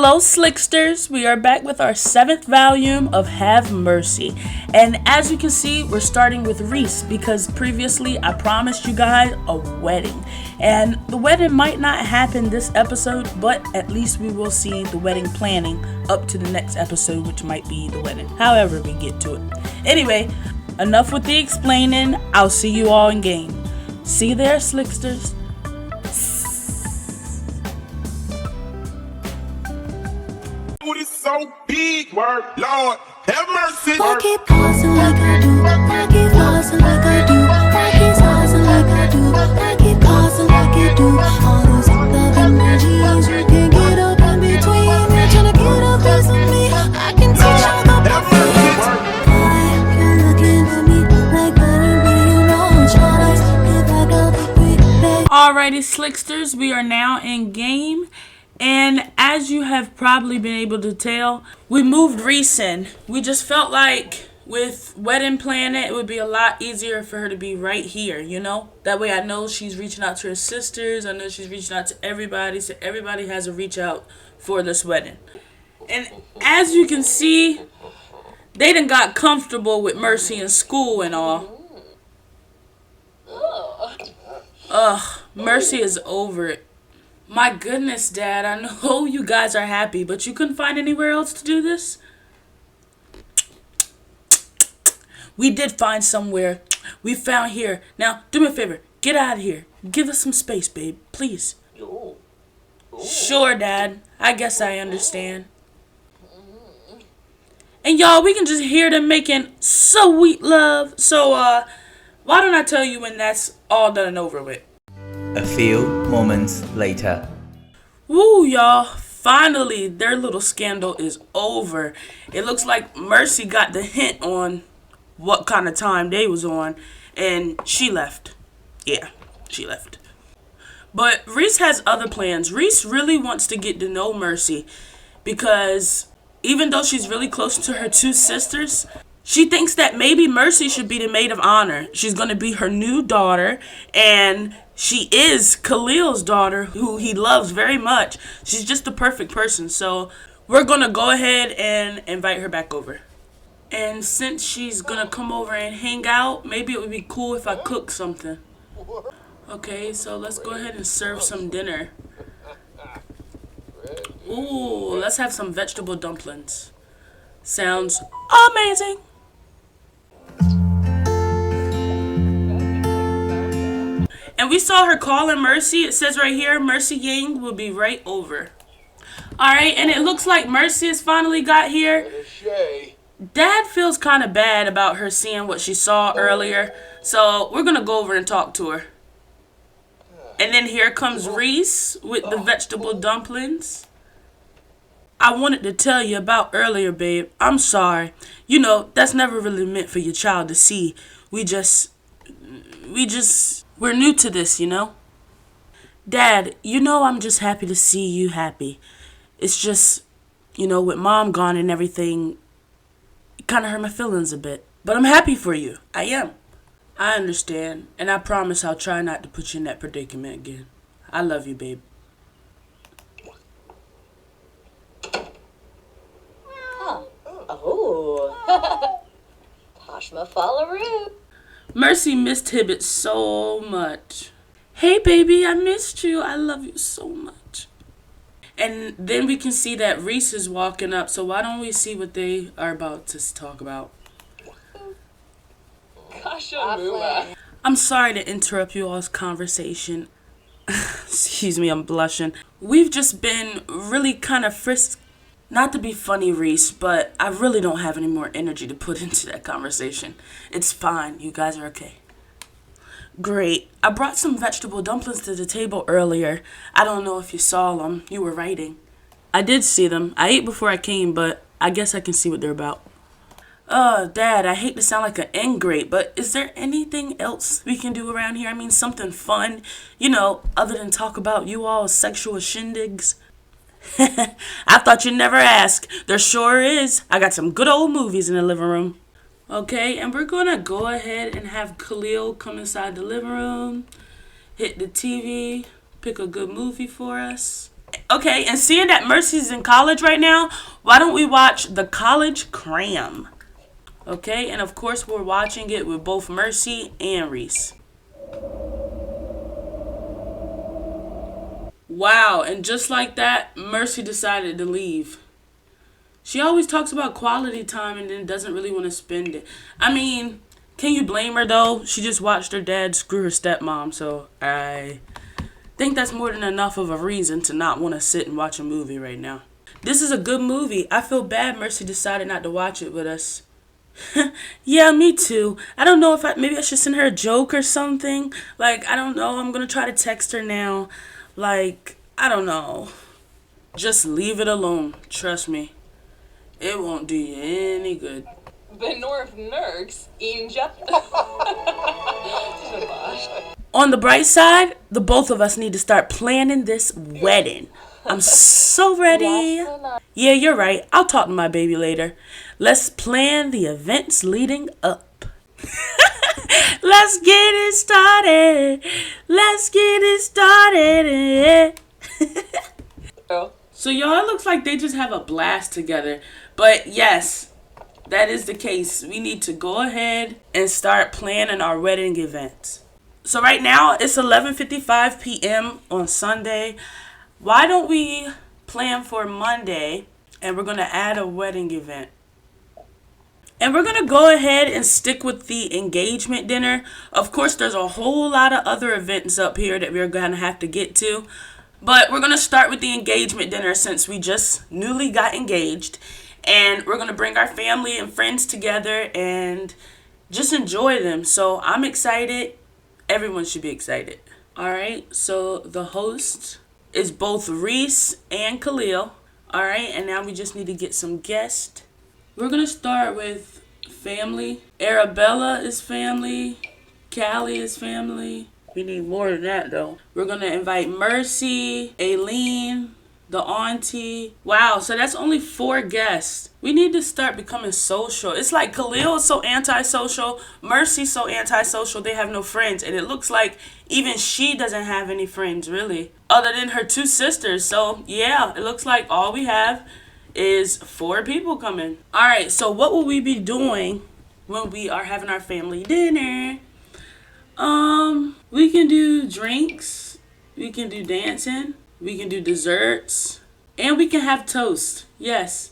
Hello, Slicksters. We are back with our 7th volume of Have Mercy. And as you can see, we're starting with Reese because previously I promised you guys a wedding. And the wedding might not happen this episode, but at least we will see the wedding planning up to the next episode, which might be the wedding. However we get to it. Anyway, enough with the explaining. I'll see you all in game. See you there, Slicksters. So big, word, Lord, have mercy. I keep pausing like I do. I keep pausing like I do. I keep pausing like I do. I keep pausing like you do. All those love energies you can get up in between. You're trying to get a piece of me. I can teach you the perfect. Why you looking at me like I don't really know? Try to if I go quick. Alrighty, Slicksters, we are now in game. And as you have probably been able to tell, we moved Reese in. We just felt like with wedding planning, it would be a lot easier for her to be right here, you know? That way I know she's reaching out to her sisters. I know she's reaching out to everybody. So everybody has a reach out for this wedding. And as you can see, they done got comfortable with Mercy in school and all. Ugh, Mercy is over it. My goodness, Dad, I know you guys are happy, but you couldn't find anywhere else to do this? We did find somewhere. We found here. Now, do me a favor. Get out of here. Give us some space, babe. Please. Sure, Dad. I guess I understand. And y'all, we can just hear them making sweet love. So, why don't I tell you when that's all done and over with? A few moments later. Woo, y'all. Finally, their little scandal is over. It looks like Mercy got the hint on what kind of time they was on, and she left. Yeah, she left. But Reese has other plans. Reese really wants to get to know Mercy because even though she's really close to her two sisters, she thinks that maybe Mercy should be the maid of honor. She's going to be her new daughter, and she is Khalil's daughter, who he loves very much. She's just the perfect person, so we're going to go ahead and invite her back over. And since she's going to come over and hang out, maybe it would be cool if I cook something. Okay, so let's go ahead and serve some dinner. Ooh, let's have some vegetable dumplings. Sounds amazing. And we saw her calling Mercy. It says right here, Mercy Yang will be right over. Alright, and it looks like Mercy has finally got here. Dad feels kind of bad about her seeing what she saw earlier. So we're going to go over and talk to her. And then here comes Reese with the vegetable dumplings. I wanted to tell you about earlier, babe. I'm sorry. You know, that's never really meant for your child to see. We're new to this, you know? Dad, you know I'm just happy to see you happy. It's just, you know, with Mom gone and everything, it kind of hurt my feelings a bit. But I'm happy for you. I am. I understand. And I promise I'll try not to put you in that predicament again. I love you, babe. Oh. Poshma follow-roo. Mercy missed Hibbit so much. Hey, baby, I missed you. I love you so much. And then we can see that Reese is walking up. So why don't we see what they are about to talk about? Gosh, I'm sorry to interrupt you all's conversation. Excuse me, I'm blushing. We've just been really kind of frisked. Not to be funny, Reese, but I really don't have any more energy to put into that conversation. It's fine. You guys are okay. Great. I brought some vegetable dumplings to the table earlier. I don't know if you saw them. You were writing. I did see them. I ate before I came, but I guess I can see what they're about. Dad, I hate to sound like an ingrate, but is there anything else we can do around here? I mean, something fun, you know, other than talk about you all's sexual shindigs? I thought you'd never ask. There sure is. I got some good old movies in the living room. Okay, and we're going to go ahead and have Khalil come inside the living room, hit the TV, pick a good movie for us. Okay, and seeing that Mercy's in college right now, why don't we watch The College Cram? Okay, and of course we're watching it with both Mercy and Reese. Wow, and just like that, Mercy decided to leave. She always talks about quality time and then doesn't really want to spend it. I mean, can you blame her though? She just watched her dad screw her stepmom, so I think that's more than enough of a reason to not want to sit and watch a movie right now. This is a good movie. I feel bad Mercy decided not to watch it with us. Yeah, me too. I don't know if maybe I should send her a joke or something. Like, I don't know. I'm going to try to text her now. Like, I don't know. Just leave it alone. Trust me. It won't do you any good. The North Nerks inject. On the bright side, the both of us need to start planning this wedding. I'm so ready. Yeah, you're right. I'll talk to my baby later. Let's plan the events leading up. Let's get it started. Let's get it started. So y'all, it looks like they just have a blast together. But yes, that is the case. We need to go ahead and start planning our wedding events. So right now, it's 11:55 p.m. on Sunday. Why don't we plan for Monday and we're going to add a wedding event? And we're going to go ahead and stick with the engagement dinner. Of course, there's a whole lot of other events up here that we're going to have to get to. But we're going to start with the engagement dinner since we just newly got engaged. And we're going to bring our family and friends together and just enjoy them. So I'm excited. Everyone should be excited. All right. So the host is both Reese and Khalil. All right. And now we just need to get some guests. We're going to start with family. Arabella is family. Callie is family. We need more than that, though. We're going to invite Mercy, Aileen, the auntie. Wow, so that's only 4 guests. We need to start becoming social. It's like Khalil is so antisocial. Mercy's so antisocial. They have no friends. And it looks like even she doesn't have any friends, really, other than her 2 sisters. So, yeah, it looks like all we have is 4 people coming. All right, so what will we be doing when we are having our family dinner? We can do drinks, we can do dancing, we can do desserts, and we can have toast. Yes,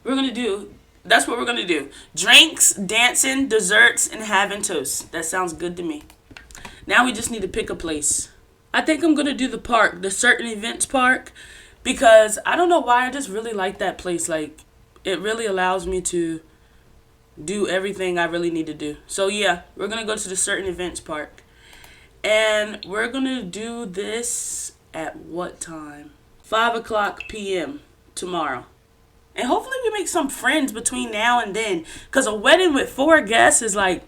that's what we're gonna do. Drinks, dancing, desserts, and having toast. That sounds good to me. Now we just need to pick a place. I think I'm gonna do the park, the certain events park, because I don't know why, I just really like that place. Like, it really allows me to do everything I really need to do. So yeah, we're gonna go to the certain events park. And we're gonna do this at what time? 5:00 p.m. tomorrow. And hopefully we make some friends between now and then. Because a wedding with 4 guests is like,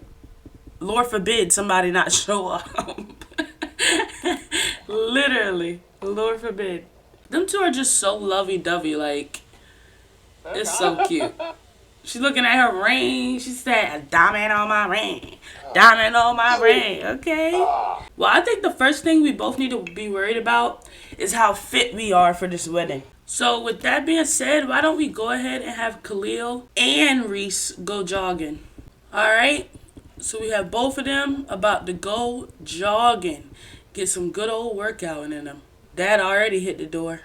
Lord forbid somebody not show up. Literally, Lord forbid. Them 2 are just so lovey-dovey, like, it's so cute. She's looking at her ring. She said, diamond on my ring. Diamond on my ring. Okay. Well, I think the first thing we both need to be worried about is how fit we are for this wedding. So with that being said, why don't we go ahead and have Khalil and Reese go jogging? All right. So we have both of them about to go jogging. Get some good old workout in them. Dad already hit the door.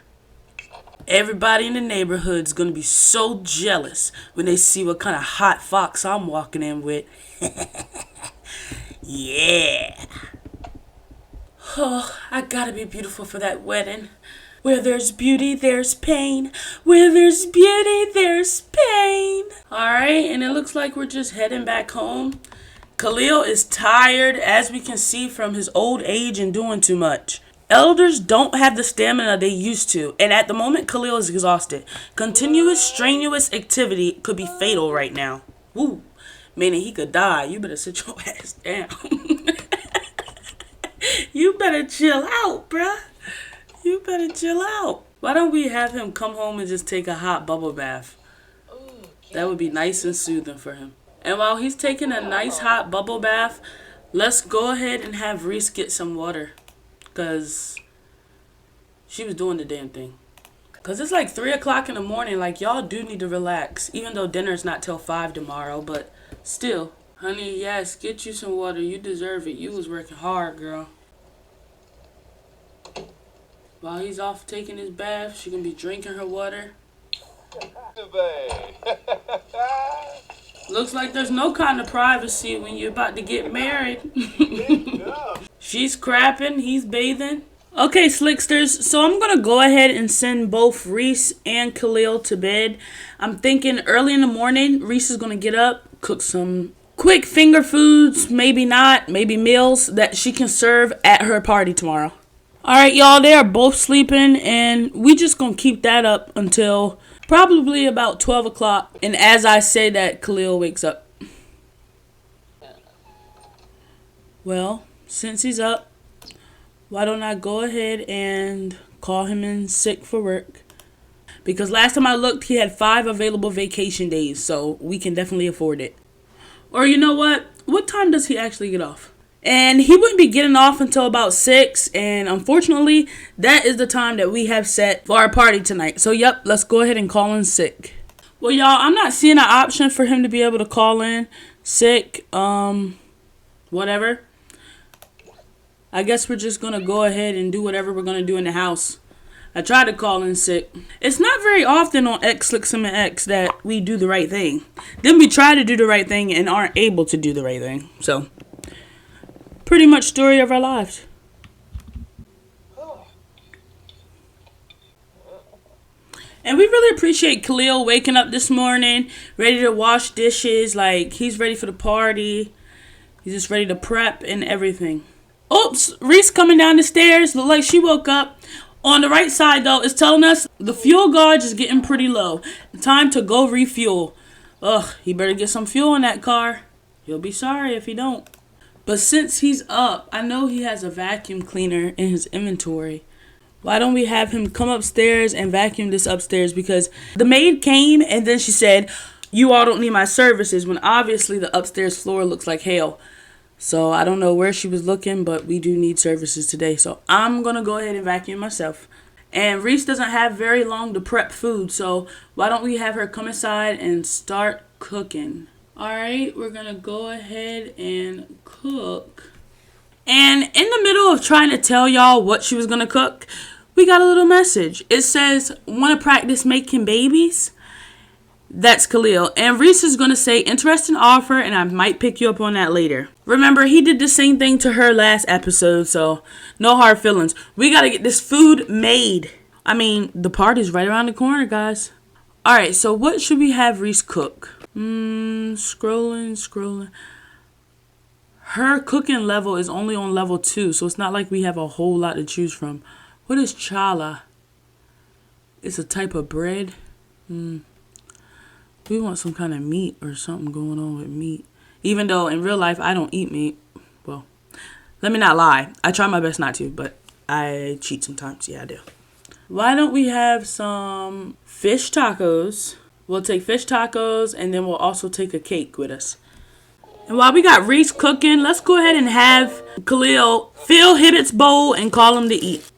Everybody in the neighborhood's gonna be so jealous when they see what kind of hot fox I'm walking in with. Yeah. Oh, I gotta be beautiful for that wedding. Where there's beauty, there's pain. Where there's beauty, there's pain. Alright, and it looks like we're just heading back home. Khalil is tired, as we can see from his old age and doing too much. Elders don't have the stamina they used to, and at the moment, Khalil is exhausted. Continuous, strenuous activity could be fatal right now. Woo, meaning he could die. You better sit your ass down. You better chill out, bruh. You better chill out. Why don't we have him come home and just take a hot bubble bath? That would be nice and soothing for him. And while he's taking a nice hot bubble bath, let's go ahead and have Reese get some water. Because she was doing the damn thing. Cause it's like 3 o'clock in the morning. Like, y'all do need to relax. Even though dinner's not till 5 tomorrow, but still. Honey, yes, get you some water. You deserve it. You was working hard, girl. While he's off taking his bath, she gonna be drinking her water. Looks like there's no kind of privacy when you're about to get married. She's crapping, he's bathing. Okay, Slicksters, so I'm going to go ahead and send both Reese and Khalil to bed. I'm thinking early in the morning, Reese is going to get up, cook some quick finger foods, maybe not, maybe meals that she can serve at her party tomorrow. Alright, y'all, they are both sleeping, and we just going to keep that up until probably about 12 o'clock. And as I say that, Khalil wakes up. Well, since he's up, why don't I go ahead and call him in sick for work? Because last time I looked, he had 5 available vacation days, so we can definitely afford it. Or you know what? What time does he actually get off? And he wouldn't be getting off until about 6, and unfortunately, that is the time that we have set for our party tonight. So yep, let's go ahead and call in sick. Well, y'all, I'm not seeing an option for him to be able to call in sick, whatever. I guess we're just going to go ahead and do whatever we're going to do in the house. I tried to call in sick. It's not very often on X, Slicksim, and X that we do the right thing. Then we try to do the right thing and aren't able to do the right thing. So, pretty much story of our lives. And we really appreciate Khalil waking up this morning, ready to wash dishes. Like, he's ready for the party. He's just ready to prep and everything. Oops, Reese coming down the stairs. Look like she woke up. On the right side, though, it's telling us the fuel gauge is getting pretty low. Time to go refuel. Ugh, he better get some fuel in that car. He'll be sorry if he don't. But since he's up, I know he has a vacuum cleaner in his inventory. Why don't we have him come upstairs and vacuum this upstairs? Because the maid came and then she said, you all don't need my services, when obviously the upstairs floor looks like hell. So I don't know where she was looking, but we do need services today. So I'm going to go ahead and vacuum myself. And Reese doesn't have very long to prep food. So why don't we have her come inside and start cooking? All right, we're going to go ahead and cook. And in the middle of trying to tell y'all what she was going to cook, we got a little message. It says, want to practice making babies? That's Khalil. And Reese is going to say, interesting offer, and I might pick you up on that later. Remember, he did the same thing to her last episode, so no hard feelings. We got to get this food made. I mean, the party's right around the corner, guys. Alright, so what should we have Reese cook? Scrolling. Her cooking level is only on level 2, so it's not like we have a whole lot to choose from. What is challah? It's a type of bread. We want some kind of meat or something going on with meat. Even though in real life I don't eat meat. Well, let me not lie. I try my best not to, but I cheat sometimes. Yeah, I do. Why don't we have some fish tacos? We'll take fish tacos and then we'll also take a cake with us. And while we got Reese cooking, let's go ahead and have Khalil fill Hibbett's bowl and call him to eat.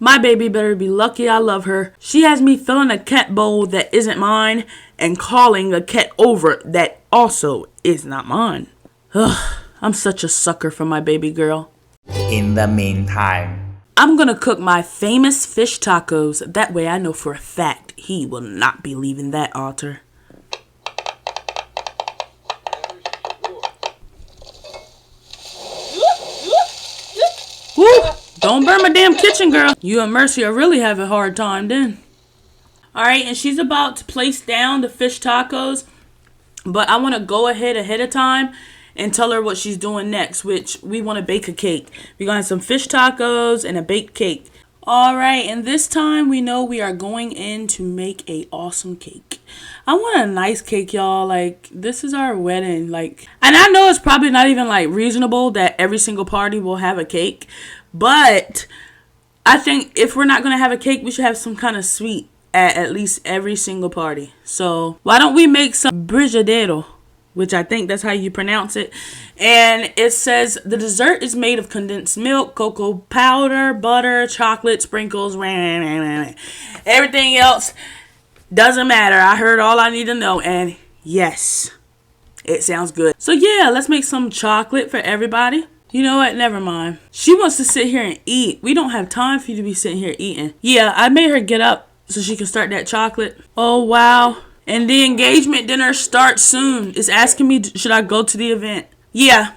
My baby better be lucky I love her. She has me filling a cat bowl that isn't mine and calling a cat over that also is not mine. Ugh, I'm such a sucker for my baby girl. In the meantime, I'm gonna cook my famous fish tacos. That way I know for a fact he will not be leaving that altar. Woo! Don't burn my damn kitchen, girl. You and Mercy are really having a hard time then. Alright, and she's about to place down the fish tacos. But I want to go ahead of time and tell her what she's doing next, which we want to bake a cake. We're going to have some fish tacos and a baked cake. Alright, and this time we know we are going in to make a awesome cake. I want a nice cake, y'all. Like, this is our wedding. Like, and I know it's probably not even like reasonable that every single party will have a cake. But I think if we're not going to have a cake, we should have some kind of sweet at least every single party. So why don't we make some brigadeiro? which I think that's how you pronounce it. And it says the dessert is made of condensed milk, cocoa powder, butter, chocolate, sprinkles, everything else doesn't matter. I heard all I need to know, and yes, it sounds good. So yeah, let's make some chocolate for everybody. You know what? Never mind. She wants to sit here and eat. We don't have time for you to be sitting here eating. Yeah, I made her get up so she can start that chocolate. Oh, wow. And the engagement dinner starts soon. It's asking me, should I go to the event? Yeah.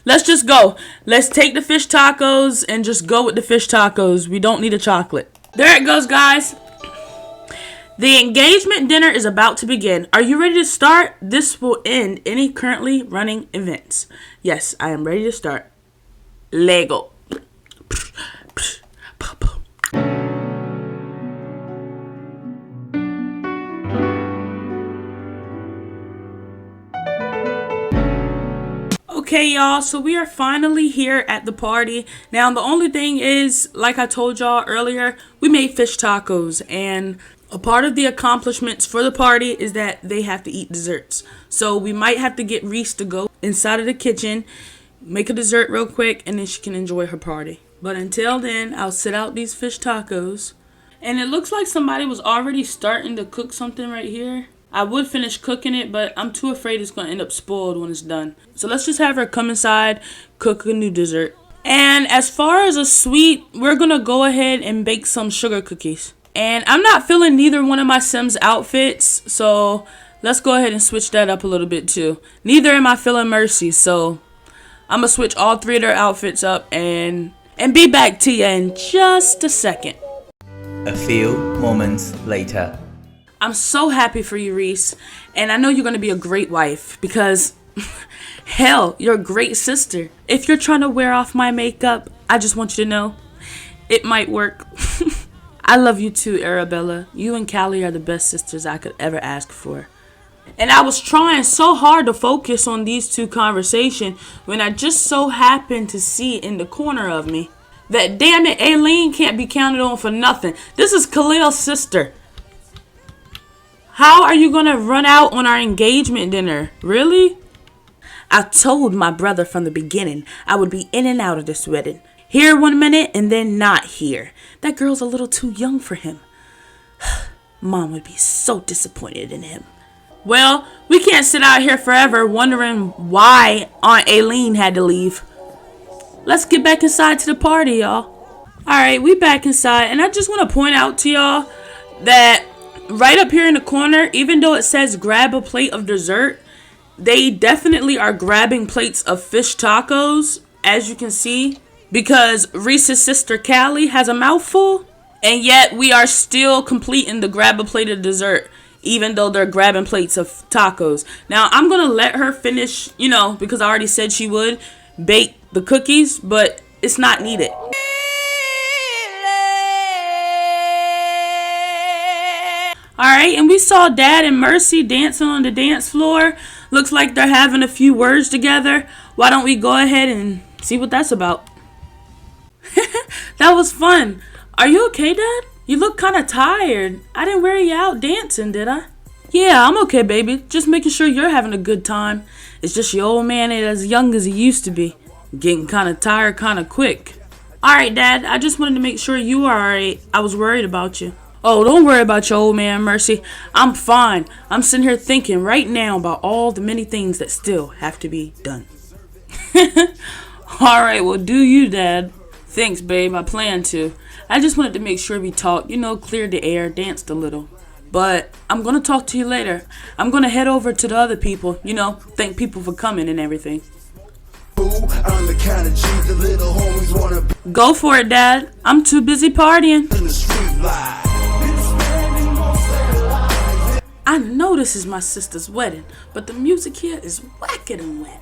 Let's just go. Let's take the fish tacos and just go with the fish tacos. We don't need a chocolate. There it goes, guys. The engagement dinner is about to begin. Are you ready to start? This will end any currently running events. Yes, I am ready to start. Lego. Okay, y'all, so we are finally here at the party. Now, the only thing is, like I told y'all earlier, we made fish tacos, and a part of the accomplishments for the party is that they have to eat desserts. So we might have to get Reese to go inside of the kitchen, make a dessert real quick, and then she can enjoy her party. But until then, I'll sit out these fish tacos. And it looks like somebody was already starting to cook something right here. I would finish cooking it, but I'm too afraid it's going to end up spoiled when it's done. So let's just have her come inside, cook a new dessert. And as far as a sweet, we're going to go ahead and bake some sugar cookies. And I'm not feeling neither one of my Sims outfits, so let's go ahead and switch that up a little bit too. Neither am I feeling Mercy, so I'm going to switch all three of their outfits up and be back to you in just a second. A few moments later. I'm so happy for you, Reese, and I know you're going to be a great wife because, hell, you're a great sister. If you're trying to wear off my makeup, I just want you to know, it might work. I love you too, Arabella. You and Callie are the best sisters I could ever ask for. And I was trying so hard to focus on these two conversations when I just so happened to see in the corner of me that, damn it, Aileen can't be counted on for nothing. This is Khalil's sister. How are you going to run out on our engagement dinner? Really? I told my brother from the beginning I would be in and out of this wedding. Here 1 minute and then not here. That girl's a little too young for him. Mom would be so disappointed in him. Well, we can't sit out here forever wondering why Aunt Aileen had to leave. Let's get back inside to the party, y'all. Alright, we back inside, and I just want to point out to y'all that right up here in the corner, even though it says grab a plate of dessert, they definitely are grabbing plates of fish tacos, as you can see. Because Reese's sister Callie has a mouthful, and yet we are still completing the grab a plate of dessert, even though they're grabbing plates of tacos. Now, I'm going to let her finish, because I already said she would, bake the cookies, but it's not needed. Alright, and we saw Dad and Mercy dancing on the dance floor. Looks like they're having a few words together. Why don't we go ahead and see what that's about? That was fun. Are you okay, Dad? You look kind of tired. I didn't wear you out dancing, did I? Yeah, I'm okay, baby. Just making sure you're having a good time. It's just your old man ain't as young as he used to be. Getting kind of tired kind of quick. Alright, Dad. I just wanted to make sure you were alright. I was worried about you. Oh, don't worry about your old man, Mercy. I'm fine. I'm sitting here thinking right now about all the many things that still have to be done. Alright, well, do you, Dad. Thanks, babe. I plan to. I just wanted to make sure we talked, cleared the air, danced a little. But I'm going to talk to you later. I'm going to head over to the other people, thank people for coming and everything. Go for it, Dad. I'm too busy partying. I know this is my sister's wedding, but the music here is whacker than whack.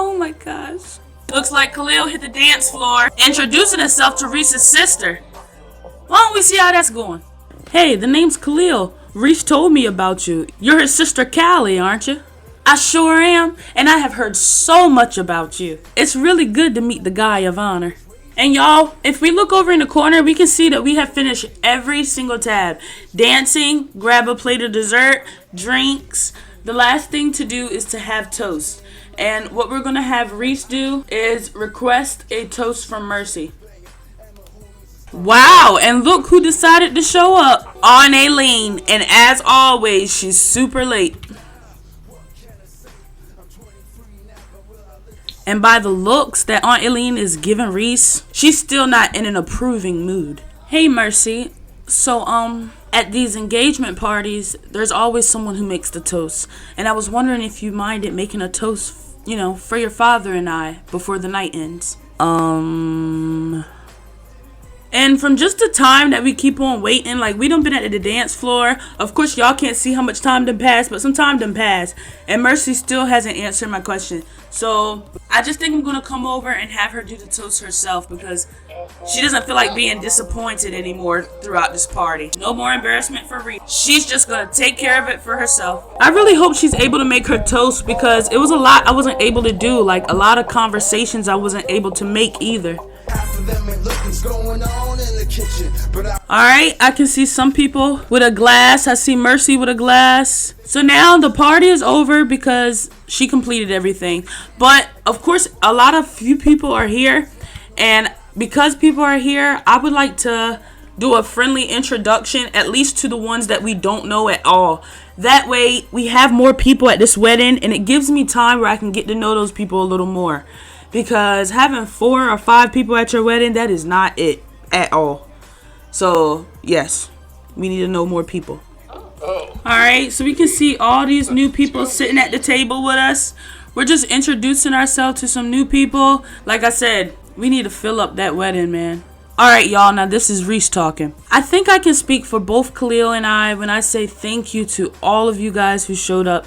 Oh my gosh. Looks like Khalil hit the dance floor, introducing himself to Reese's sister. Why don't we see how that's going? Hey, the name's Khalil. Reese told me about you. You're his sister Callie, aren't you? I sure am, and I have heard so much about you. It's really good to meet the guy of honor. And y'all, if we look over in the corner, we can see that we have finished every single tab. Dancing, grab a plate of dessert, drinks. The last thing to do is to have toast. And what we're going to have Reese do is request a toast from Mercy. Wow, and look who decided to show up. Aunt Aileen. And as always, she's super late. And by the looks that Aunt Aileen is giving Reese, she's still not in an approving mood. Hey, Mercy. So, at these engagement parties, there's always someone who makes the toast. And I was wondering if you minded making a toast, for your father and I before the night ends. And from just the time that we keep on waiting, like we done been at the dance floor. Of course, y'all can't see how much time done passed, but some time done passed. And Mercy still hasn't answered my question. So I just think I'm going to come over and have her do the toast herself because she doesn't feel like being disappointed anymore throughout this party. No more embarrassment for Reese. She's just going to take care of it for herself. I really hope she's able to make her toast because it was a lot I wasn't able to do. Like a lot of conversations I wasn't able to make either. Alright, I can see some people with a glass. I see Mercy with a glass. So now the party is over because she completed everything. But of course, few people are here. And because people are here, I would like to do a friendly introduction, at least to the ones that we don't know at all. That way, we have more people at this wedding, and it gives me time where I can get to know those people a little more. Because having 4 or 5 people at your wedding, that is not it at all. So, yes, we need to know more people. Alright, so we can see all these new people sitting at the table with us. We're just introducing ourselves to some new people. Like I said, we need to fill up that wedding, man. Alright, y'all, now this is Reese talking. I think I can speak for both Khalil and I when I say thank you to all of you guys who showed up,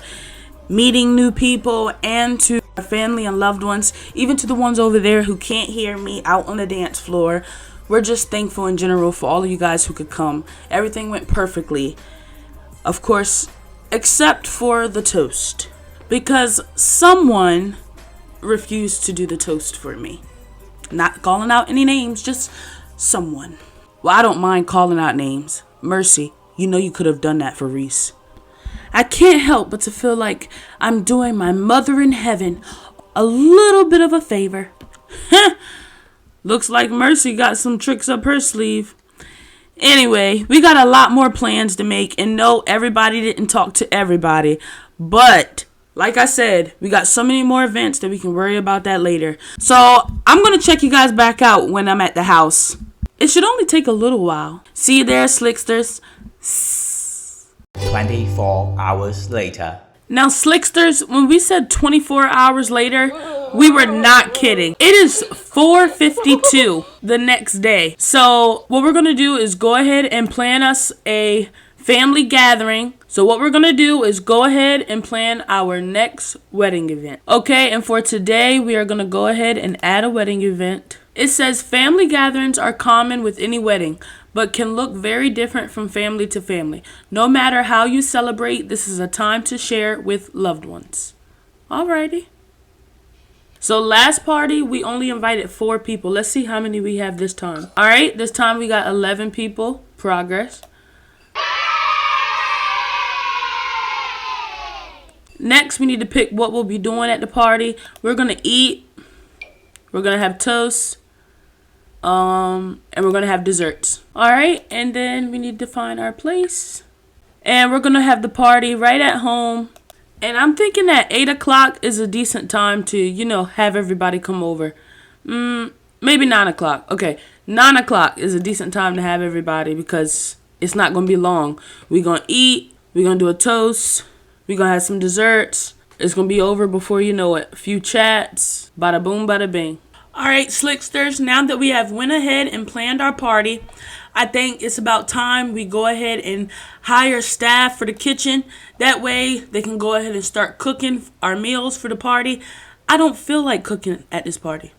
meeting new people, and to our family and loved ones, even to the ones over there who can't hear me out on the dance floor. We're just thankful in general for all of you guys who could come. Everything went perfectly. Of course, except for the toast. Because someone refused to do the toast for me. Not calling out any names, just someone. Well, I don't mind calling out names. Mercy, you know you could have done that for Reese. I can't help but to feel like I'm doing my mother in heaven a little bit of a favor. Looks like Mercy got some tricks up her sleeve. Anyway, we got a lot more plans to make, and no, everybody didn't talk to everybody. But, like I said, we got so many more events that we can worry about that later. So, I'm going to check you guys back out when I'm at the house. It should only take a little while. See you there, Slicksters. 24 hours later. Now, Slicksters, when we said 24 hours later, we were not kidding. It is 4:52 the next day. So what we're going to do is go ahead and plan us a family gathering. So what we're going to do is go ahead and plan our next wedding event. Okay, and for today, we are going to go ahead and add a wedding event. It says family gatherings are common with any wedding, but can look very different from family to family. No matter how you celebrate, this is a time to share with loved ones. Alrighty. So last party, we only invited 4 people. Let's see how many we have this time. Alright, this time we got 11 people. Progress. Next, we need to pick what we'll be doing at the party. We're going to eat. We're going to have toast. And we're going to have desserts. Alright, and then we need to find our place. And we're going to have the party right at home. And I'm thinking that 8 o'clock is a decent time to, have everybody come over. Maybe 9 o'clock. Okay, 9 o'clock is a decent time to have everybody because it's not going to be long. We're going to eat. We're going to do a toast. We're going to have some desserts. It's going to be over before you know it. A few chats. Bada boom, bada bing. Alright, Slicksters, now that we have went ahead and planned our party, I think it's about time we go ahead and hire staff for the kitchen. That way, they can go ahead and start cooking our meals for the party. I don't feel like cooking at this party.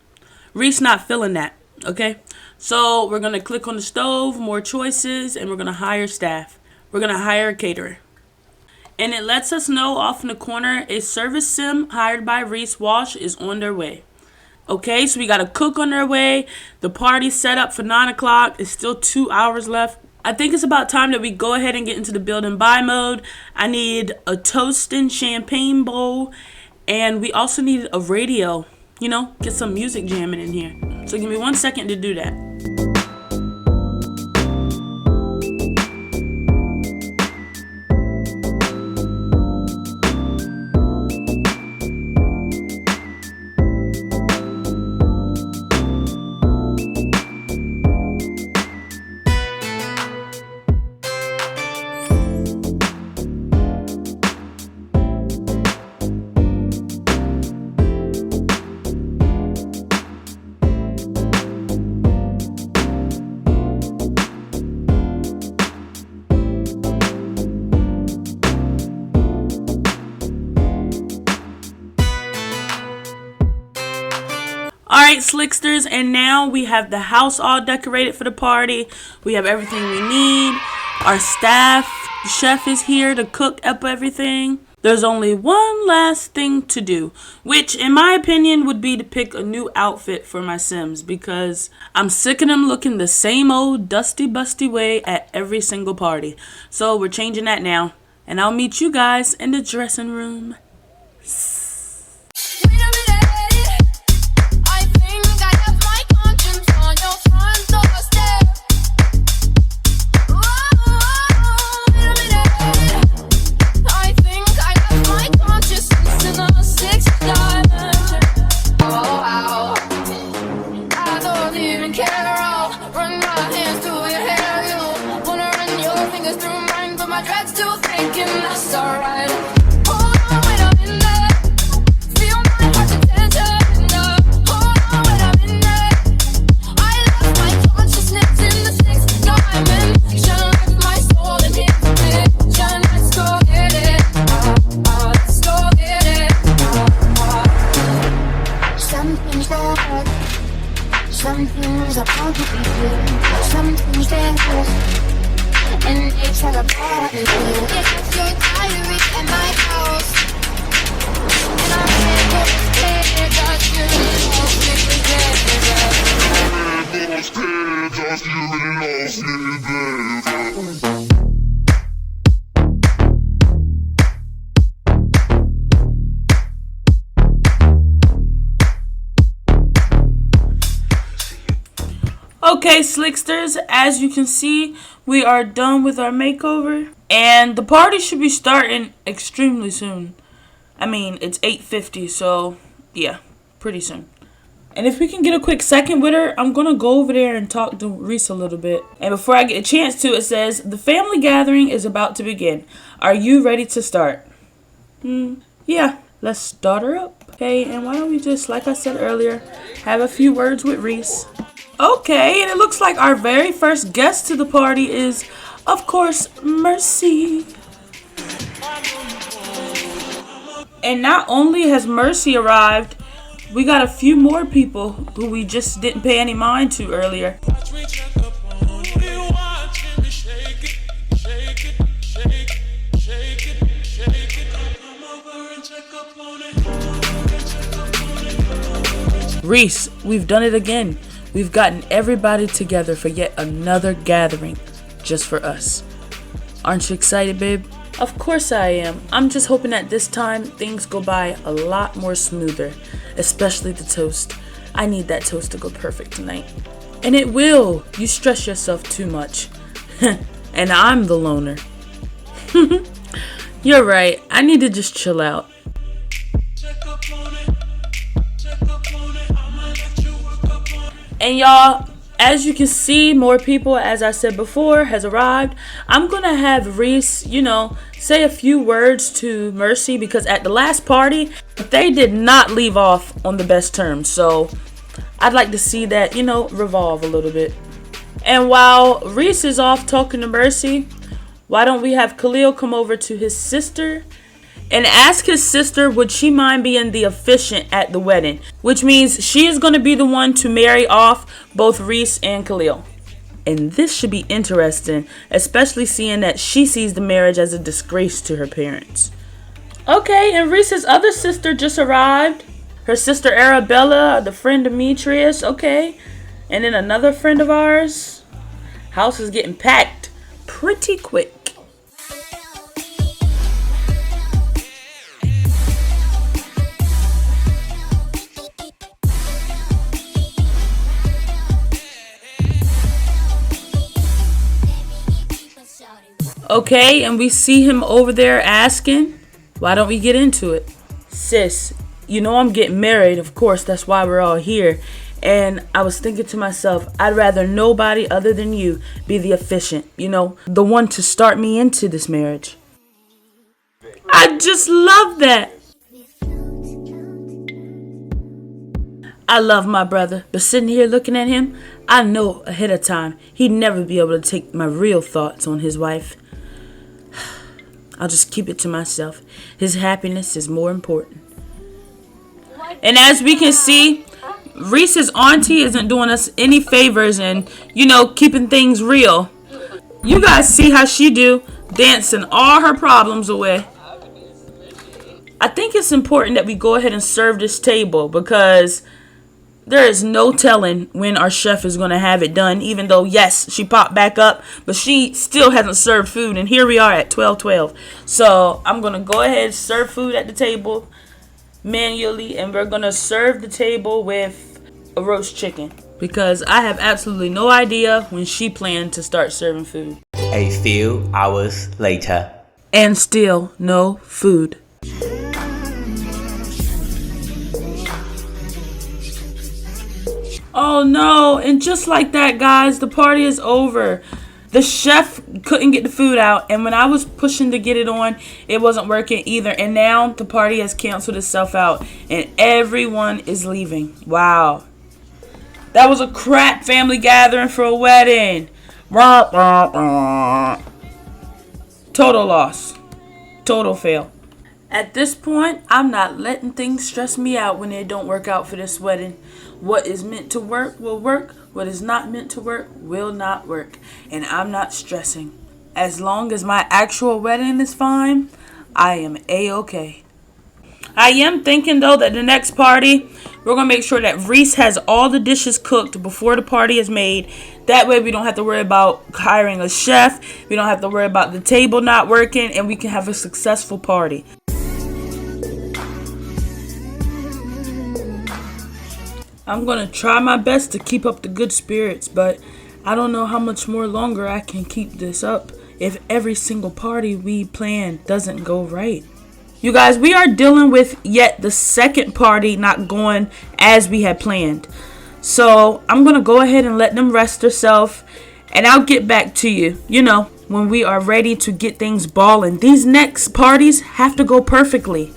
Reese not feeling that, okay? So, we're going to click on the stove, more choices, and we're going to hire staff. We're going to hire a caterer. And it lets us know off in the corner, a service sim hired by Reese Walsh is on their way. Okay, so we got a cook on their way. The party's set up for 9 o'clock. It's still 2 hours left. I think it's about time that we go ahead and get into the build and buy mode. I need a toast and champagne bowl. And we also need a radio. You know, get some music jamming in here. So give me 1 second to do that. Alright, Slicksters, and now we have the house all decorated for the party. We have everything we need. Our staff, the chef is here to cook up everything. There's only one last thing to do, which in my opinion would be to pick a new outfit for my Sims, because I'm sick of them looking the same old dusty busty way at every single party. So we're changing that now, and I'll meet you guys in the dressing room. Some things are bound to be good, some things they're good, and they tell about it. It's your diary at my house, and I'm never scared, just you lost me together. Okay, Slicksters, as you can see, we are done with our makeover, and the party should be starting extremely soon. I mean, it's 8:50, so yeah, pretty soon. And if we can get a quick second with her, I'm gonna go over there and talk to Reese a little bit. And before I get a chance to, it says, the family gathering is about to begin. Are you ready to start? Yeah, let's start her up. Okay, and why don't we just, like I said earlier, have a few words with Reese. Okay, and it looks like our very first guest to the party is, of course, Mercy. And not only has Mercy arrived, we got a few more people who we just didn't pay any mind to earlier. Reese, we've done it again. We've gotten everybody together for yet another gathering just for us. Aren't you excited, babe? Of course I am. I'm just hoping that this time things go by a lot more smoother, especially the toast. I need that toast to go perfect tonight. And it will. You stress yourself too much. And I'm the loner. You're right. I need to just chill out. And y'all, as you can see, more people, as I said before, has arrived. I'm going to have Reese, say a few words to Mercy, because at the last party, they did not leave off on the best terms. So I'd like to see that, revolve a little bit. And while Reese is off talking to Mercy, why don't we have Khalil come over to his sister and ask his sister would she mind being the officiant at the wedding, which means she is going to be the one to marry off both Reese and Khalil. And this should be interesting, especially seeing that she sees the marriage as a disgrace to her parents. Okay, and Reese's other sister just arrived. Her sister Arabella, the friend Demetrius, okay. And then another friend of ours. House is getting packed pretty quick. Okay, and we see him over there asking, why don't we get into it? Sis, you know I'm getting married, of course, that's why we're all here. And I was thinking to myself, I'd rather nobody other than you be the officiant, the one to start me into this marriage. I just love that. I love my brother, but sitting here looking at him, I know ahead of time he'd never be able to take my real thoughts on his wife. I'll just keep it to myself. His happiness is more important. And as we can see, Reese's auntie isn't doing us any favors and, keeping things real. You guys see how she do, dancing all her problems away. I think it's important that we go ahead and serve this table because there is no telling when our chef is going to have it done, even though, yes, she popped back up, but she still hasn't served food, and here we are at 12:12. So I'm going to go ahead and serve food at the table manually, and we're going to serve the table with a roast chicken because I have absolutely no idea when she planned to start serving food. A few hours later. And still no food. Oh no, and just like that, guys, the party is over. The chef couldn't get the food out, and when I was pushing to get it on, it wasn't working either. And now the party has canceled itself out, and everyone is leaving. Wow. That was a crap family gathering for a wedding. Total loss. Total fail. At this point, I'm not letting things stress me out when they don't work out for this wedding. What is meant to work will work. What is not meant to work will not work. And I'm not stressing. As long as my actual wedding is fine, I am A-okay. I am thinking, though, that the next party, we're going to make sure that Reese has all the dishes cooked before the party is made. That way we don't have to worry about hiring a chef. We don't have to worry about the table not working. And we can have a successful party. I'm going to try my best to keep up the good spirits, but I don't know how much more longer I can keep this up if every single party we plan doesn't go right. You guys, we are dealing with yet the second party not going as we had planned. So I'm going to go ahead and let them rest themselves, and I'll get back to you, when we are ready to get things balling. These next parties have to go perfectly.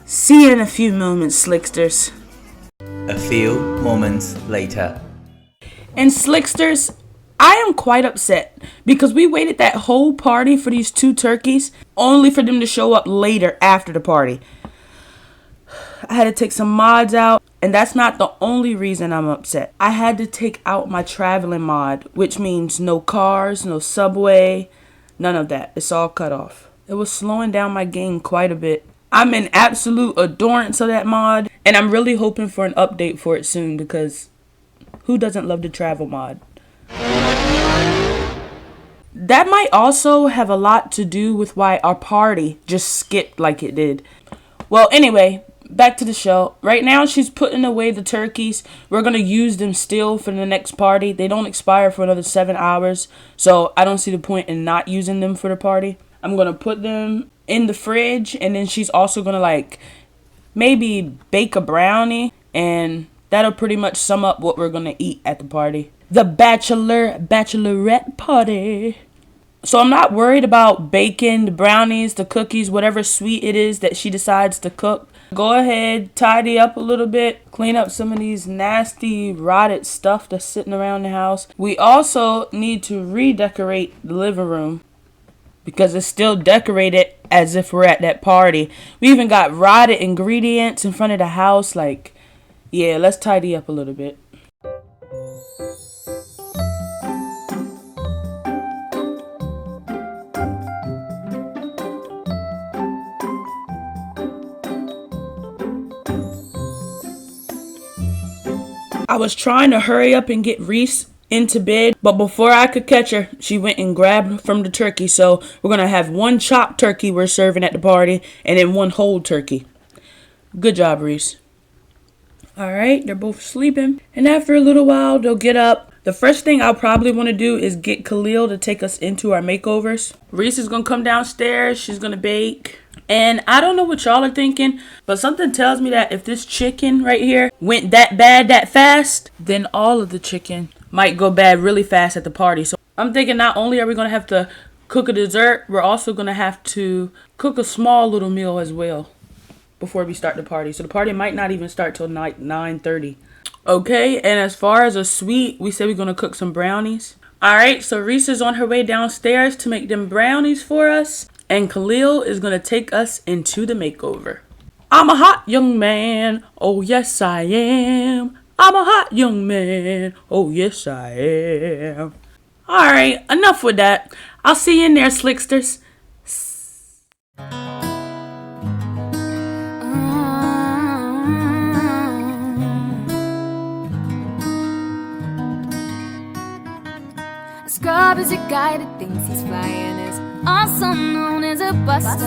See you in a few moments, Slicksters. A few moments later. And Slicksters, I am quite upset because we waited that whole party for these 2 turkeys only for them to show up later after the party. I had to take some mods out, and that's not the only reason I'm upset. I had to take out my traveling mod, which means no cars, no subway, none of that. It's all cut off. It was slowing down my game quite a bit. I'm in absolute adorance of that mod, and I'm really hoping for an update for it soon because who doesn't love the travel mod? That might also have a lot to do with why our party just skipped like it did. Well, anyway, back to the show. Right now, she's putting away the turkeys. We're going to use them still for the next party. They don't expire for another 7 hours, so I don't see the point in not using them for the party. I'm going to put them in the fridge, and then she's also going to maybe bake a brownie, and that'll pretty much sum up what we're going to eat at the party. The bachelorette party. So I'm not worried about baking the brownies, the cookies, whatever sweet it is that she decides to cook. Go ahead, tidy up a little bit, clean up some of these nasty, rotted stuff that's sitting around the house. We also need to redecorate the living room because it's still decorated as if we're at that party. We even got rotted ingredients in front of the house. Yeah, let's tidy up a little bit. I was trying to hurry up and get Reese into bed, but before I could catch her, she went and grabbed from the turkey. So we're going to have one chopped turkey we're serving at the party and then one whole turkey. Good job, Reese. All right, they're both sleeping. And after a little while, they'll get up. The first thing I'll probably want to do is get Khalil to take us into our makeovers. Reese is going to come downstairs. She's going to bake. And I don't know what y'all are thinking, but something tells me that if this chicken right here went that bad that fast, then all of the chicken might go bad really fast at the party. So I'm thinking not only are we going to have to cook a dessert, we're also going to have to cook a small little meal as well before we start the party. So the party might not even start till 9:30. Okay, and as far as a sweet, we said we're going to cook some brownies. All right, so Reese is on her way downstairs to make them brownies for us. And Khalil is going to take us into the makeover. I'm a hot young man. Oh, yes, I am. I'm a hot young man. Oh, yes, I am. All right, enough with that. I'll see you in there, slicksters. Scrub is a guy that thinks he's flying, is also known as a buster.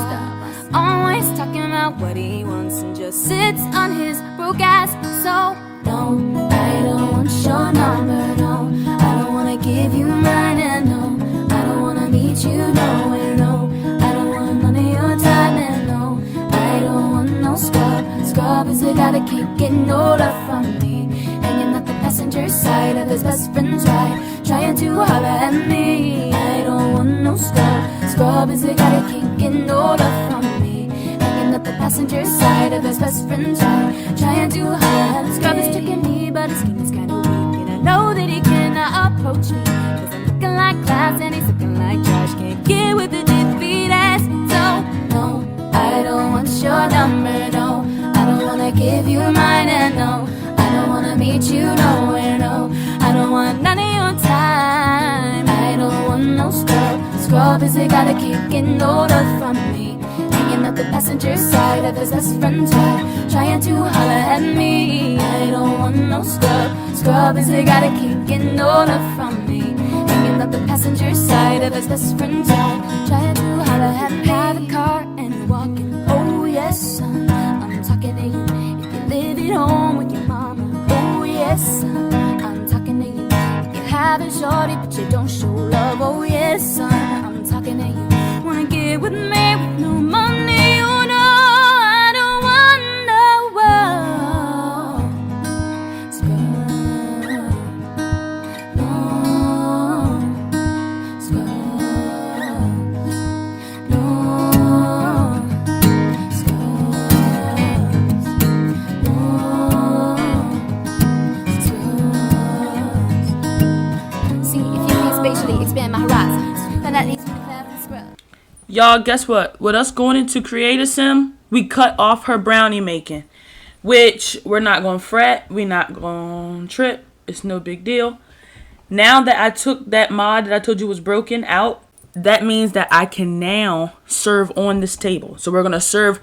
Always talking about what he wants and just sits on his broke ass. So no, I don't want your number, no. I don't wanna give you mine, and no, I don't wanna meet you nowhere, no. I don't want none of your time, and no, I don't want no scrub. Scrub is a guy that can't get no love from me, hanging at the passenger side of his best friend's ride, trying to holler at me. I don't want no scrub. Scrub is a guy that can't get no love from me, hanging at the passenger side of his best friend's ride, trying to holler at me. Scrub is tricking me, but his skin is kinda weak, and I know that he cannot approach me, cause I'm looking like class and he's looking like trash. Can't get with the defeat ass. So no, I don't want your number, no. I don't wanna give you mine, and no, I don't wanna meet you nowhere, no. I don't want none of your time. I don't want no scrub. Scrub is a guy that can't get no love from me, hanging at the passenger side of his best friend's ride, trying to holler at me. I don't want no scrub. Scrub is a guy that can't get no love from me, hanging at the passenger side of his best friend's ride, trying to holler at me. Have a car and you're walking. Oh yes, son, I'm talking to you. If you live at home with your mama. Oh yes, son, I'm talking to you. If you're having shorty but you don't show love. Oh yes, son, I'm talking to you. Wanna get with me with no money? Oh no, I don't want no scrub. No scrub. No scrub. See, if you can spatially expand my horizons, then that leaves me to have the scrub. Y'all, guess what? With us going into Create a Sim, we cut off her brownie making, which we're not going to fret. We're not going to trip. It's no big deal. Now that I took that mod that I told you was broken out, that means that I can now serve on this table. So we're going to serve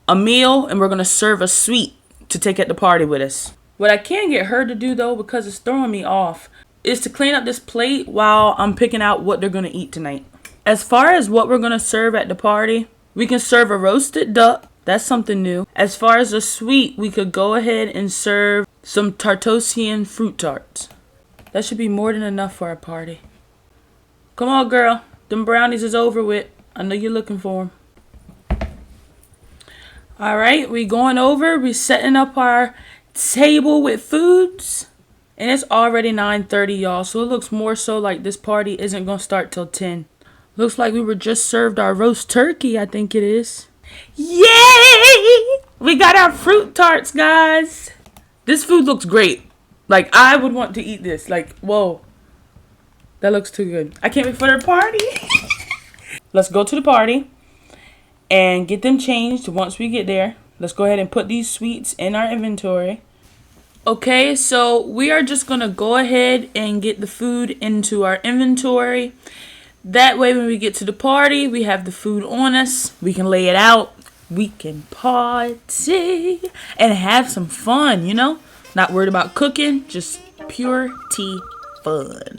a meal and we're going to serve a sweet to take at the party with us. What I can get her to do, though, because it's throwing me off, is to clean up this plate while I'm picking out what they're going to eat tonight. As far as what we're going to serve at the party, we can serve a roasted duck. That's something new. As far as a sweet, we could go ahead and serve some Tartosian fruit tarts. That should be more than enough for our party. Come on, girl. Them brownies is over with. I know you're looking for them. All right, we going over. We setting up our table with foods. And it's already 9:30, y'all. So it looks more so like this party isn't going to start till 10. Looks like we were just served our roast turkey, I think it is. Yay! We got our fruit tarts, guys. This food looks great. Like, I would want to eat this. Like, whoa. That looks too good. I can't wait for the party. Let's go to the party and get them changed once we get there. Let's go ahead and put these sweets in our inventory. Okay, so we are just going to go ahead and get the food into our inventory. That way, when we get to the party, we have the food on us. We can lay it out. We can party and have some fun, you know? Not worried about cooking, just pure tea fun.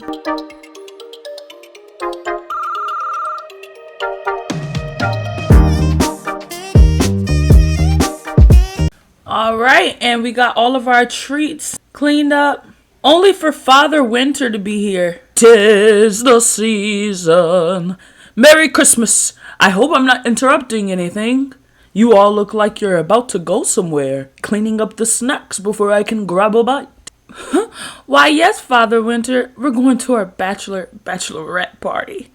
Alright, and we got all of our treats cleaned up. Only for Father Winter to be here. 'Tis the season. Merry Christmas. I hope I'm not interrupting anything. You all look like you're about to go somewhere, cleaning up the snacks before I can grab a bite. Why, yes, Father Winter. We're going to our bachelorette party.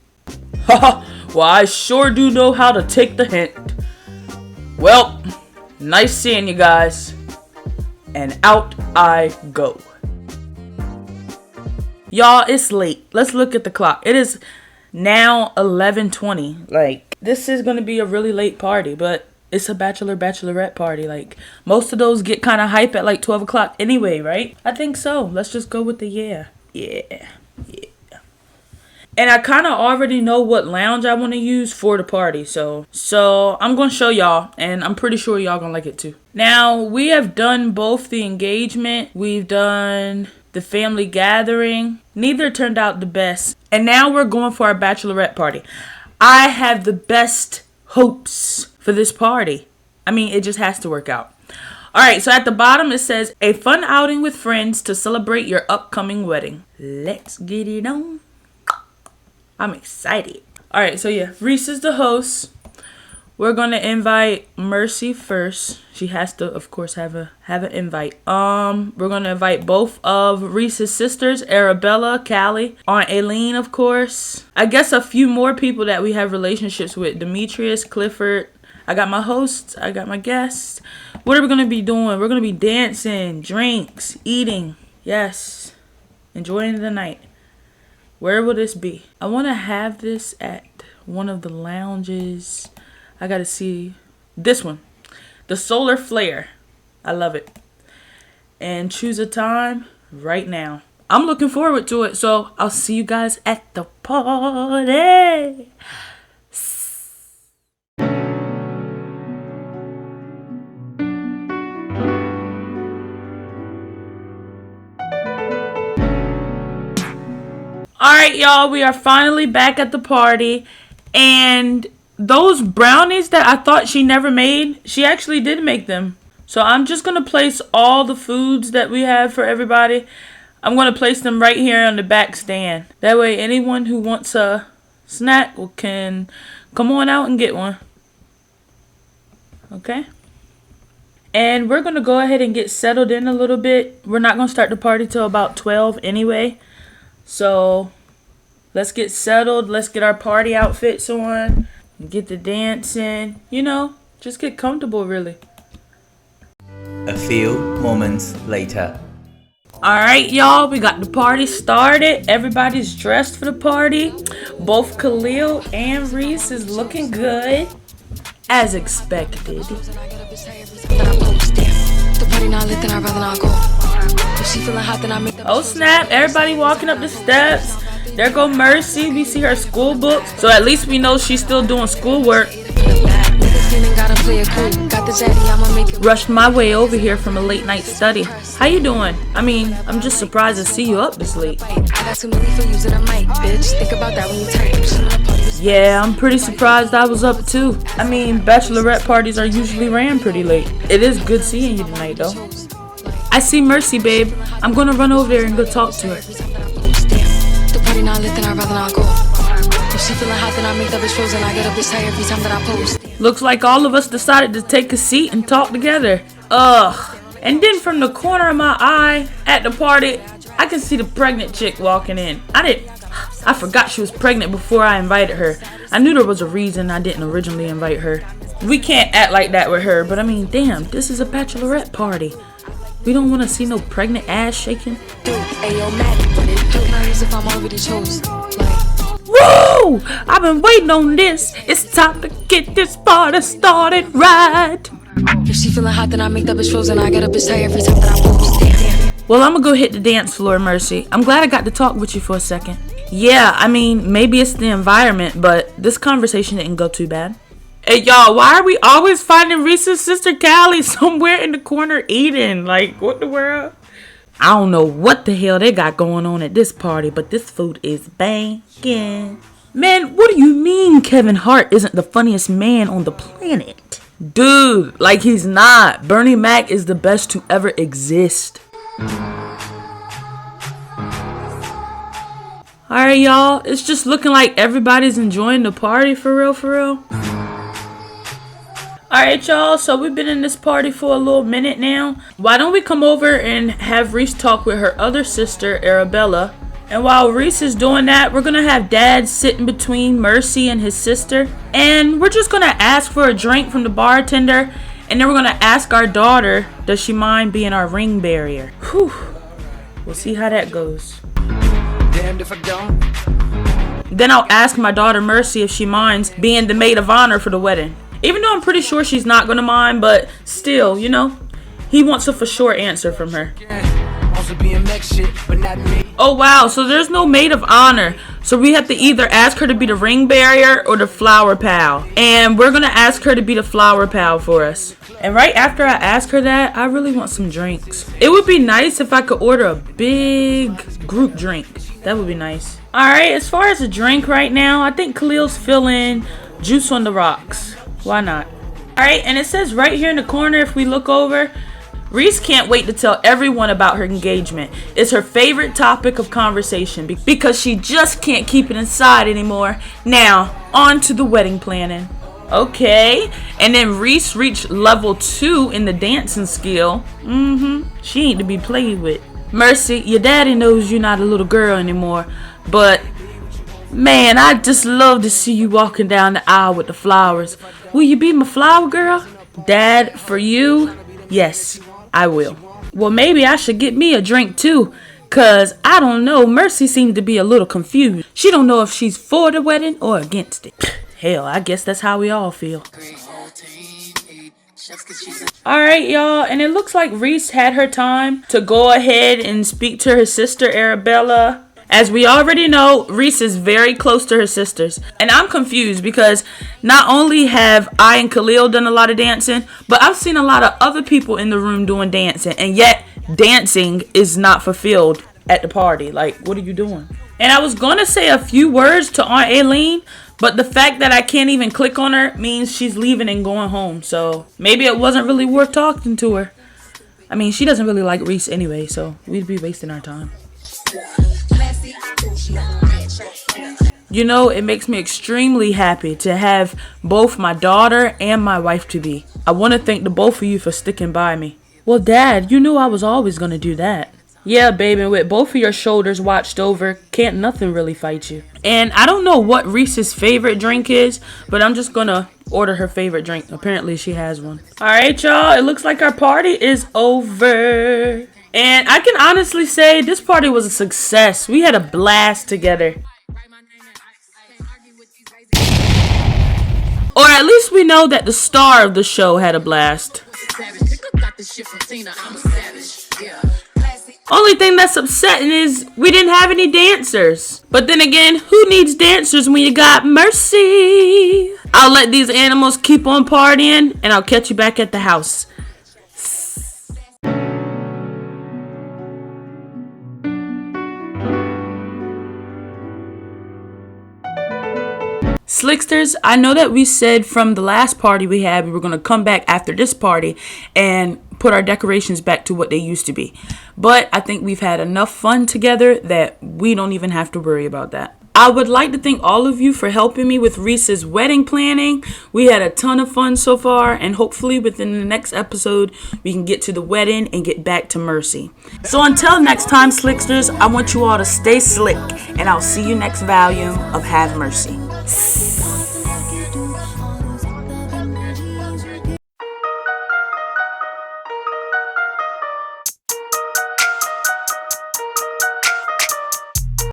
Haha, well, I sure do know how to take the hint. Well, nice seeing you guys. And out I go. Y'all, it's late. Let's look at the clock. It is now 11:20. Like, this is going to be a really late party, but it's a bachelorette party. Like, most of those get kind of hype at like 12 o'clock anyway, right? I think so. Let's just go with the yeah. And I kind of already know what lounge I want to use for the party. So I'm going to show y'all, and I'm pretty sure y'all going to like it too. Now, we have done both the engagement. We've done the family gathering. Neither turned out the best. And now we're going for our bachelorette party. I have the best hopes for this party. I mean, it just has to work out. All right, so at the bottom it says, a fun outing with friends to celebrate your upcoming wedding. Let's get it on. I'm excited. All right, so yeah, Reese is the host. We're going to invite Mercy first. She has to, of course, have an invite. We're going to invite both of Reese's sisters, Arabella, Callie, Aunt Aileen, of course. I guess a few more people that we have relationships with. Demetrius, Clifford. I got my hosts. I got my guests. What are we going to be doing? We're going to be dancing, drinks, eating. Yes. Enjoying the night. Where will this be? I want to have this at one of the lounges. I got to see this one. The Solar Flare. I love it. And choose a time right now. I'm looking forward to it. So I'll see you guys at the party. Alright, y'all, we are finally back at the party, and those brownies that I thought she never made, she actually did make them. So I'm just going to place all the foods that we have for everybody. I'm going to place them right here on the back stand. That way anyone who wants a snack can come on out and get one. Okay? And we're going to go ahead and get settled in a little bit. We're not going to start the party till about 12 anyway. So let's get settled. Let's get our party outfits on. Get the dancing. You know, just get comfortable, really. A few moments later. Alright, y'all. We got the party started. Everybody's dressed for the party. Both Khalil and Reese is looking good. As expected. Oh snap, everybody walking up the steps. There go Mercy, we see her school books. So at least we know she's still doing schoolwork. Rushed my way over here from a late night study. How you doing? I mean, I'm just surprised to see you up this late. Yeah, I'm pretty surprised I was up too. I mean, bachelorette parties are usually ran pretty late. It is good seeing you tonight though. I see Mercy, babe. I'm gonna run over there and go talk to her. Looks like all of us decided to take a seat and talk together. Ugh. And then from the corner of my eye at the party, I can see the pregnant chick walking in. I forgot she was pregnant before I invited her. I knew there was a reason I didn't originally invite her. We can't act like that with her, but I mean, damn, this is a bachelorette party. We don't want to see no pregnant ass shaking. Woo! I've been waiting on this. It's time to get this party started right. If she feeling hot, then I make the bitch frozen. I get a bitch tired every time that I post. Well, I'm gonna go hit the dance floor, Mercy. I'm glad I got to talk with you for a second. Yeah, I mean, maybe it's the environment, but this conversation didn't go too bad. Hey, y'all, why are we always finding Reese's sister Callie somewhere in the corner eating? Like, what the world? I don't know what the hell they got going on at this party, but this food is banging. Man, what do you mean Kevin Hart isn't the funniest man on the planet? Dude, like he's not. Bernie Mac is the best to ever exist. Alright, y'all. It's just looking like everybody's enjoying the party for real. Alright, y'all. So we've been in this party for a little minute now. Why don't we come over and have Reese talk with her other sister, Arabella. And while Reese is doing that, we're going to have Dad sitting between Mercy and his sister. And we're just going to ask for a drink from the bartender. And then we're going to ask our daughter, does she mind being our ring barrier? Whew. We'll see how that goes. Damned if I don't. Then I'll ask my daughter Mercy if she minds being the maid of honor for the wedding. Even though I'm pretty sure she's not going to mind, but still, you know, he wants a for sure answer from her. Oh wow, so there's no maid of honor. So we have to either ask her to be the ring barrier or the flower pal. And we're going to ask her to be the flower pal for us. And right after I ask her that, I really want some drinks. It would be nice if I could order a big group drink. That would be nice. Alright, as far as a drink right now, I think Khalil's feeling juice on the rocks. Why not? Alright, and it says right here in the corner, if we look over, Reese can't wait to tell everyone about her engagement. It's her favorite topic of conversation because she just can't keep it inside anymore. Now, on to the wedding planning. Okay, and then Reese reached level 2 in the dancing skill. She ain't to be played with. Mercy, your daddy knows you're not a little girl anymore, but man, I'd just love to see you walking down the aisle with the flowers. Will you be my flower girl? Dad, for you, yes, I will. Well, maybe I should get me a drink too, cause I don't know, Mercy seems to be a little confused. She don't know if she's for the wedding or against it. Hell, I guess that's how we all feel. Alright, y'all, and it looks like Reese had her time to go ahead and speak to her sister Arabella. As we already know, Reese is very close to her sisters. And I'm confused because not only have I and Khalil done a lot of dancing, but I've seen a lot of other people in the room doing dancing. And yet, dancing is not fulfilled at the party. Like, what are you doing? And I was going to say a few words to Aunt Aileen, but the fact that I can't even click on her means she's leaving and going home. So maybe it wasn't really worth talking to her. I mean, she doesn't really like Reese anyway, so we'd be wasting our time. You know, it makes me extremely happy to have both my daughter and my wife-to-be. I want to thank the both of you for sticking by me. Well, Dad, you knew I was always going to do that. Yeah, baby, with both of your shoulders watched over, can't nothing really fight you. And I don't know what Reese's favorite drink is, but I'm just gonna order her favorite drink. Apparently she has one. Alright, y'all, it looks like our party is over. And I can honestly say this party was a success. We had a blast together. Or at least we know that the star of the show had a blast. Only thing that's upsetting is we didn't have any dancers. But then again, who needs dancers when you got Mercy? I'll let these animals keep on partying and I'll catch you back at the house. Slicksters, I know that we said from the last party we had we were going to come back after this party and put our decorations back to what they used to be. But I think we've had enough fun together that we don't even have to worry about that. I would like to thank all of you for helping me with Reese's wedding planning. We had a ton of fun so far, and hopefully within the next episode we can get to the wedding and get back to Mercy. So until next time, Slicksters, I want you all to stay slick, and I'll see you next volume of Have Mercy.